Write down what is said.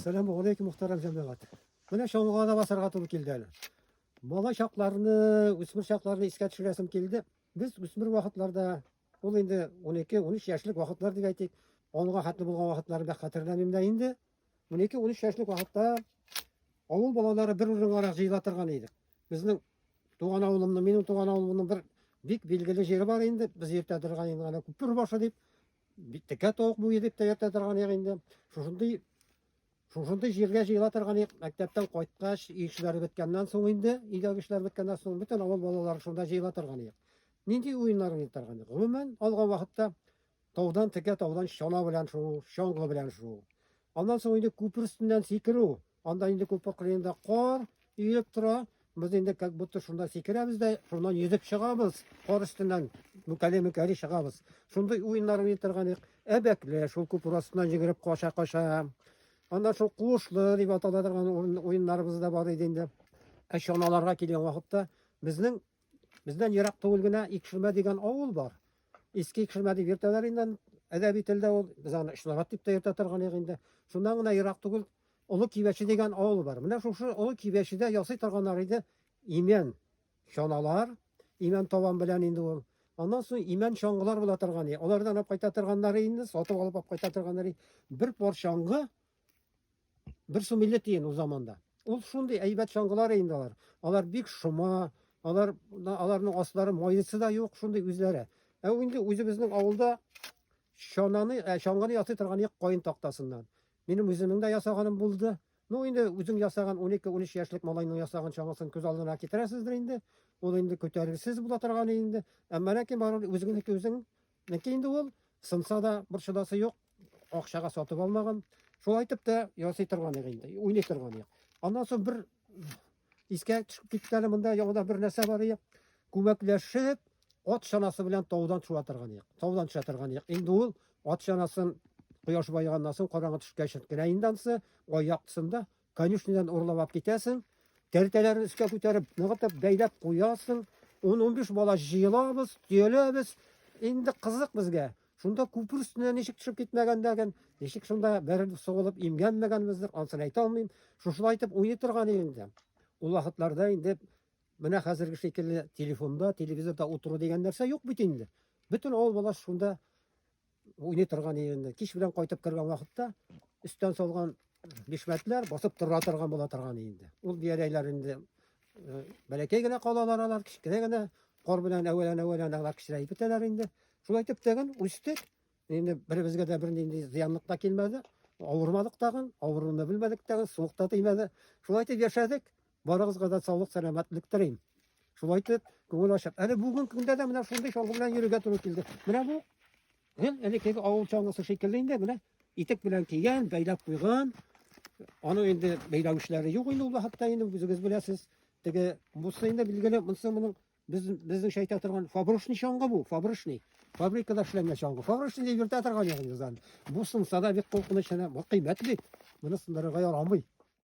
Assalamu alaikum muhtaram cemaat. Mine şoňgana basarga tory keldi әле. Bala şaklaryny, üsmür şaklaryny iskä düşüresim keldi. Biz üsmür wagtlarda, ol indi 12-13 ýaşlyk wagtlar diýip aýtyk. Onga hatly bolgan wagtlary bäk hatyrlamym da indi. 12-13 ýaşlyk wagtda awul balalary bir-birine garag jyýlatyrgan edik. Bizning tugan awulymyň, meniň tugan awulymyň bir bik bilgili jeri bar indi. Biz ýertä durgan indi, ana kupur başa diýip bitke tawuk bu ýedip de ýertä durgan indi. Şuşunday жерге jyýlatyrgan ýok. Mekdepden goýtgaç, işler bitkenden soň indi, ýa işler bitkenden soň bütün awul balalary şunda jyýlatyrgan ýok. Nindi oýunlary ýetirgan ýok. Umumen algan wagtda tawdan teke tawdan şona bilen şu, şoňgy bilen şu. Ondan soň indi köpür üstünden sikiriw. Anda indi köpür kyrynda qor ýelip tura. Biz indi как будто şunda sikirebiz de şundan ýezip çygabız. Qor üstünden mükellemi çygabız. Şunday oýunlary ýetirgan ýok. Ebekle şu köpür üstünden jigirip koşa. Ondan şu kuşlu diýip ataladyrgan oýunlarybız da bar idi indi. Şonalarga kelýän wagtda bizden ýyrak tugulgyna Ikşirme diýen awul bar. Eski Ikşirme diýip ýertelerinden edebi tilde ol biz any Işlarat diýip de ýertetdirgan ýa-da. Şundan gyna ýyrak tugul Uly Kibeşi diýen awul bar. Mine şu Uly Kibeşide ýaşy targanlar idi. Imen şonalar, imen taban bilen indi ol. Ondan soň imen şoňgylar bulatyrgan ýa. Olardan alyp gaýtatyrganlary indi, satyp alyp gaýtatyrganlary bir por şoňgy bir su millet diyen o zamanda. Ol şunday aýbat şoňgylar eýindiler. Alar bik şuma, alarnyň aslary moýysy da ýok şunday üzleri. Indi özü bizning awulda şoňgyny ýaty ýok goýun taktasyndan. Menim özümň de ýasaganym boldy. No indi özüň ýasagan 12-13 ýaşlyk malaýnyň ýasagan şoňgysyny köz aldyna ketiresizdir indi. Ol indi köterilsiz bulatyrgan indi. Emma näkin bar özüň näkin indi ol sınsa da bir şydasy ýok. Akşaga satyp almagan. Şol aýtyp da ýasytyrgan ýa-da, oýnatyrgan ýa. Ondan soň bir iskä çykyp gitdiler mында ýa-da bir näse bar ýa. Kömekleşip at şanasy bilen tawdan çyratyrgan ýa. Tawdan çyratyrgan ýa. Indi ol at şanasyn quýaş baýagandan soň garaňy düşkäşet giräýindansy, oýaqtysynda konюшнядан urlap alyp gitesiň. Tertelerini iskä köterip, nägatap beýlep goýasyň. 10-15 bala jyýlabys, diýelebis. Indi kyzyk bizge. Şunda köpür üstünden eşik düşüp gitmegenden, eşik şunda berilip soğulup imgenmegenimizdir. Ansın aýta almaýym. Şuşul aýtyp oýnatyrgan indi. Ol wagtlarda indi mine häzirki şekilde telefonda, televizorda oturuw degen nerse ýok bit indi. Bütün awul bala şunda oýnatyrgan indi. Kiş bilen gaýtyp kirgen wagtda üstten solgan bişmetler basyp turatyrgan bolatyrgan indi. Ol diýerler indi belekey gene kalalar alar, kiçkine gene qor bilen äwelen alar kişireýip biteler indi. Şol aýtyp degen üstek indi biribizge de bir indi ziyanlyk da kelmedi. Awurmadyk dagyn, awuruny bilmedik dagyn, suwukda tyýmady. Şol aýtyp ýaşadyk. Baragızga da sağlyk salamatlyk dileýim. Şol aýtyp göňül açyp, "Äle bugun günde de mine şunday şoňgy bilen ýürüge turup keldi." Mine bu elekeki awul çaňgysy şekilde indi mine itek bilen kiýen, beýlap goýgan. Onu indi beýlap işleri ýok indi ul hatda indi bizimiz bilesiz. Tege bu syňda bilgili munyň bizning şeýta turgan fabryczny şoňgy bu, fabryczny. Fabrikada işlenme şoňgy. Fabryczny diýip ýertä turgan ýa-da. Bu syňsa da bek golkuny şene bu kıymetli. Bunu sınırı gaýar almay.